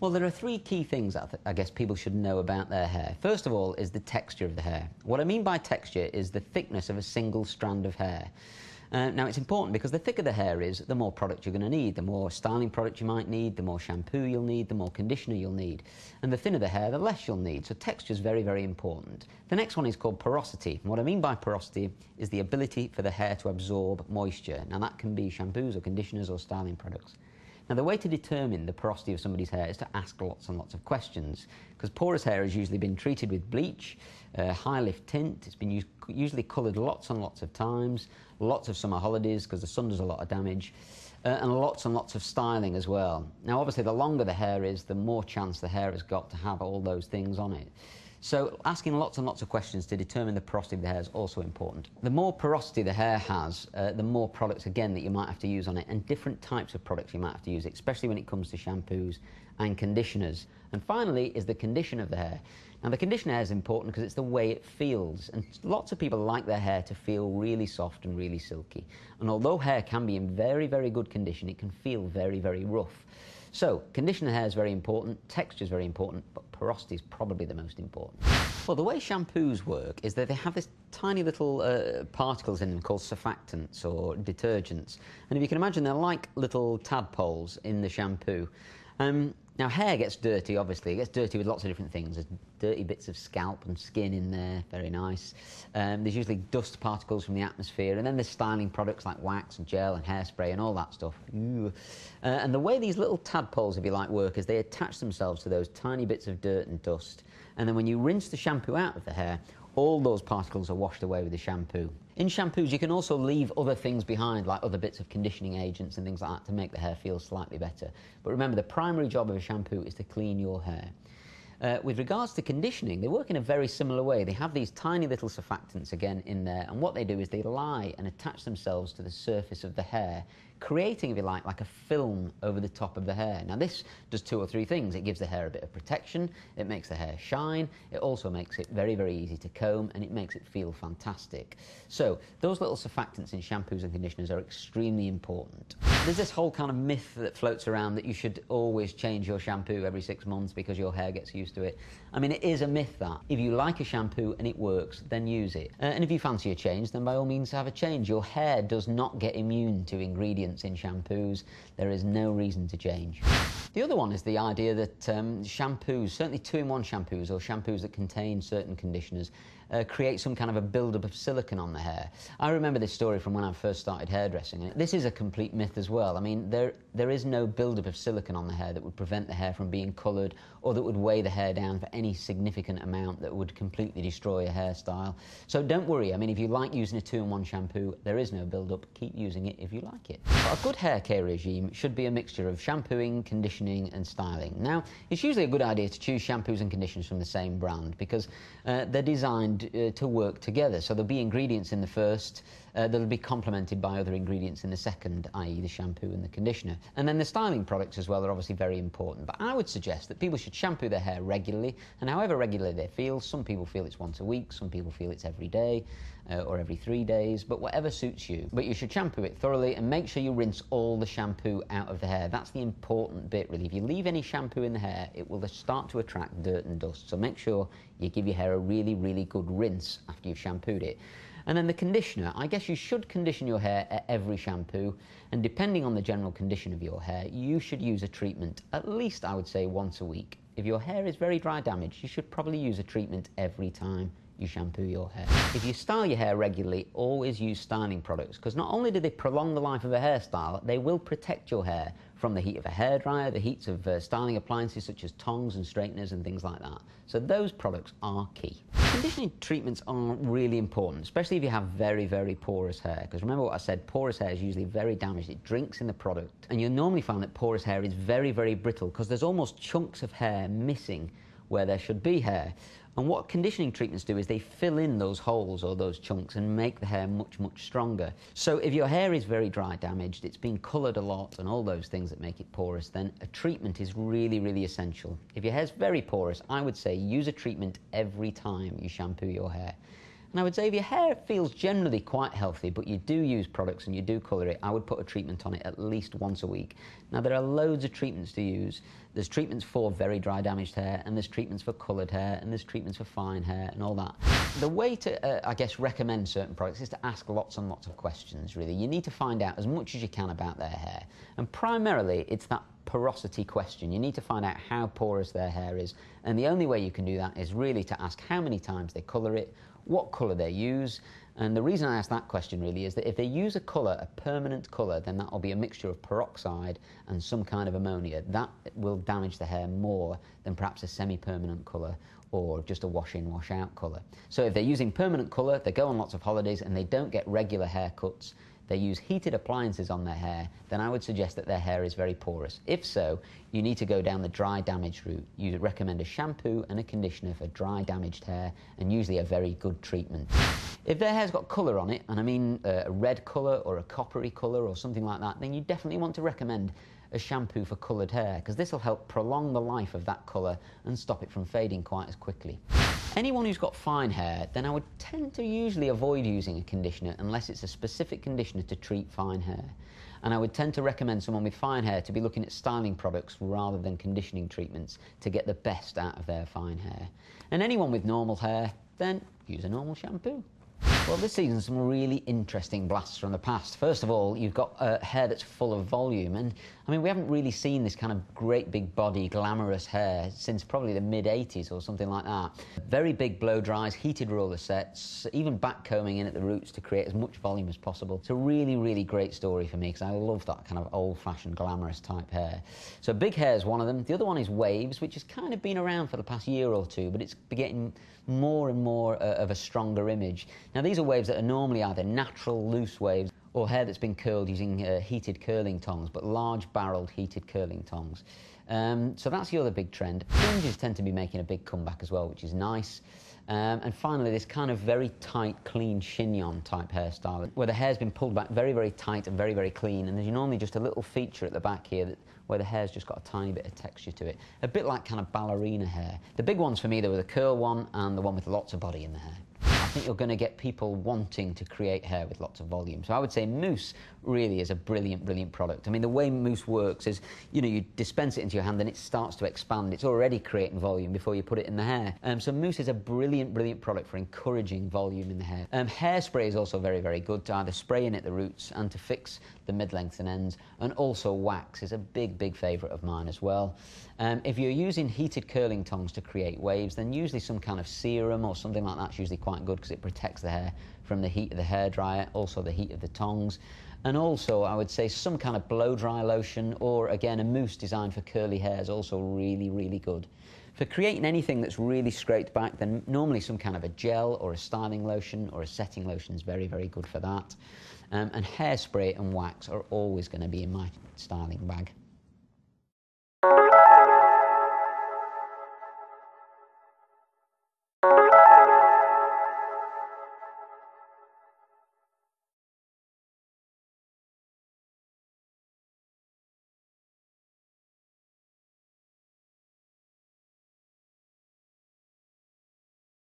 Well, there are three key things that I guess people should know about their hair. First of all is the texture of the hair. What I mean by texture is the thickness of a single strand of hair. Now, it's important because the thicker the hair is, the more product you're going to need. The more styling product you might need, the more shampoo you'll need, the more conditioner you'll need. And the thinner the hair, the less you'll need. So texture is very, very important. The next one is called porosity. And what I mean by porosity is the ability for the hair to absorb moisture. Now, that can be shampoos or conditioners or styling products. Now, the way to determine the porosity of somebody's hair is to ask lots and lots of questions, because porous hair has usually been treated with bleach, high lift tint. It's been usually coloured lots and lots of times, lots of summer holidays because the sun does a lot of damage, and lots of styling as well. Now, obviously, the longer the hair is, the more chance the hair has got to have all those things on it. So asking lots and lots of questions to determine the porosity of the hair is also important. The more porosity the hair has, the more products, again, that you might have to use on it, and different types of products you might have to use, especially when it comes to shampoos and conditioners. And finally is the condition of the hair. Now, the condition of hair is important because it's the way it feels, and lots of people like their hair to feel really soft and really silky. And although hair can be in very, very good condition, it can feel very, very rough. So, condition of hair is very important, texture is very important, but porosity is probably the most important. Well, the way shampoos work is that they have this tiny little particles in them called surfactants or detergents. And if you can imagine, they're like little tadpoles in the shampoo. Now, hair gets dirty, obviously. It gets dirty with lots of different things. There's dirty bits of scalp and skin in there, very nice. There's usually dust particles from the atmosphere, and then there's styling products like wax and gel and hairspray and all that stuff. And the way these little tadpoles, if you like, work is they attach themselves to those tiny bits of dirt and dust, and then when you rinse the shampoo out of the hair, all those particles are washed away with the shampoo. In shampoos, you can also leave other things behind, like other bits of conditioning agents and things like that, to make the hair feel slightly better. But remember, the primary job of a shampoo is to clean your hair. With regards to conditioning, they work in a very similar way. They have these tiny little surfactants, again, in there, and what they do is they lie and attach themselves to the surface of the hair, creating, if you like a film over the top of the hair. Now, this does two or three things. It gives the hair a bit of protection, it makes the hair shine, it also makes it very, very easy to comb, and it makes it feel fantastic. So, those little surfactants in shampoos and conditioners are extremely important. There's this whole kind of myth that floats around that you should always change your shampoo every 6 months because your hair gets used to it. I mean, it is a myth that. If you like a shampoo and it works, then use it. And if you fancy a change, then by all means have a change. Your hair does not get immune to ingredients in shampoos. There is no reason to change. The other one is the idea that shampoos, certainly 2-in-1 shampoos or shampoos that contain certain conditioners, create some kind of a build-up of silicone on the hair. I remember this story from when I first started hairdressing. This is a complete myth as well. I mean, there is no build-up of silicone on the hair that would prevent the hair from being coloured or that would weigh the hair down for any significant amount that would completely destroy a hairstyle. So don't worry. I mean, if you like using a 2-in-1 shampoo, there is no build-up. Keep using it if you like it. But a good hair care regime should be a mixture of shampooing, conditioning and styling. Now, it's usually a good idea to choose shampoos and conditioners from the same brand because they're designed to work together. So there'll be ingredients in the first, that'll be complemented by other ingredients in the second, i.e. the shampoo and the conditioner. And then the styling products as well are obviously very important. But I would suggest that people should shampoo their hair regularly, and however regularly they feel. Some people feel it's once a week, some people feel it's every day or every 3 days, but whatever suits you. But you should shampoo it thoroughly and make sure you rinse all the shampoo out of the hair. That's the important bit, really. If you leave any shampoo in the hair, it will start to attract dirt and dust. So make sure you give your hair a really, really good rinse after you've shampooed it. And then the conditioner, I guess you should condition your hair at every shampoo, and depending on the general condition of your hair, you should use a treatment at least, I would say, once a week. If your hair is very dry damaged, you should probably use a treatment every time you shampoo your hair. If you style your hair regularly, always use styling products, because not only do they prolong the life of a hairstyle, they will protect your hair from the heat of a hairdryer, the heats of styling appliances such as tongs and straighteners and things like that. So those products are key. Conditioning treatments are really important, especially if you have very, very porous hair, because remember what I said, porous hair is usually very damaged. It drinks in the product, and you'll normally find that porous hair is very, very brittle because there's almost chunks of hair missing where there should be hair. And what conditioning treatments do is they fill in those holes or those chunks and make the hair much, much stronger. So if your hair is very dry damaged, it's been coloured a lot and all those things that make it porous, then a treatment is really, really essential. If your hair's very porous, I would say use a treatment every time you shampoo your hair. And I would say if your hair feels generally quite healthy, but you do use products and you do colour it, I would put a treatment on it at least once a week. Now, there are loads of treatments to use. There's treatments for very dry, damaged hair, and there's treatments for coloured hair, and there's treatments for fine hair, and all that. The way to, I guess, recommend certain products is to ask lots and lots of questions, really. You need to find out as much as you can about their hair. And primarily, it's that porosity question. You need to find out how porous their hair is. And the only way you can do that is really to ask how many times they colour it, what colour they use. And the reason I ask that question really is that if they use a colour, a permanent colour, then that will be a mixture of peroxide and some kind of ammonia. That will damage the hair more than perhaps a semi-permanent colour or just a wash-in, wash-out colour. So if they're using permanent colour, they go on lots of holidays and they don't get regular haircuts, they use heated appliances on their hair, then I would suggest that their hair is very porous. If so, you need to go down the dry damage route. You recommend a shampoo and a conditioner for dry damaged hair, and usually a very good treatment. If their hair's got colour on it, and I mean a red colour or a coppery colour or something like that, then you definitely want to recommend a shampoo for coloured hair, because this will help prolong the life of that colour and stop it from fading quite as quickly. Anyone who's got fine hair, then I would tend to usually avoid using a conditioner unless it's a specific conditioner to treat fine hair. And I would tend to recommend someone with fine hair to be looking at styling products rather than conditioning treatments to get the best out of their fine hair. And anyone with normal hair, then use a normal shampoo. Well, this season's some really interesting blasts from the past. First of all, you've got hair that's full of volume, and I mean, we haven't really seen this kind of great big body, glamorous hair since probably the mid-80s or something like that. Very big blow dries, heated roller sets, even back combing in at the roots to create as much volume as possible. It's a really, really great story for me because I love that kind of old-fashioned, glamorous type hair. So big hair is one of them. The other one is waves, which has kind of been around for the past year or two, but it's getting more and more of a stronger image. Now, these are waves that are normally either natural, loose waves, or hair that's been curled using heated curling tongs, but large barreled heated curling tongs. So that's the other big trend. Fringes tend to be making a big comeback as well, which is nice. And finally, this kind of very tight, clean chignon type hairstyle, where the hair's been pulled back very, very tight and very, very clean, and there's normally just a little feature at the back here where the hair's just got a tiny bit of texture to it. A bit like kind of ballerina hair. The big ones for me, there were the curl one and the one with lots of body in the hair. I think you're going to get people wanting to create hair with lots of volume. So I would say mousse really is a brilliant, brilliant product. I mean, the way mousse works is, you dispense it into your hand and it starts to expand. It's already creating volume before you put it in the hair. So mousse is a brilliant, brilliant product for encouraging volume in the hair. Hairspray is also very, very good to either spray in at the roots and to fix the mid-lengths and ends. And also wax is a big, big favourite of mine as well. If you're using heated curling tongs to create waves, then usually some kind of serum or something like that's usually quite good because it protects the hair from the heat of the hairdryer, also the heat of the tongs. And also, I would say some kind of blow-dry lotion or, again, a mousse designed for curly hair is also really, really good. For creating anything that's really scraped back, then normally some kind of a gel or a styling lotion or a setting lotion is very, very good for that. And hairspray and wax are always going to be in my styling bag.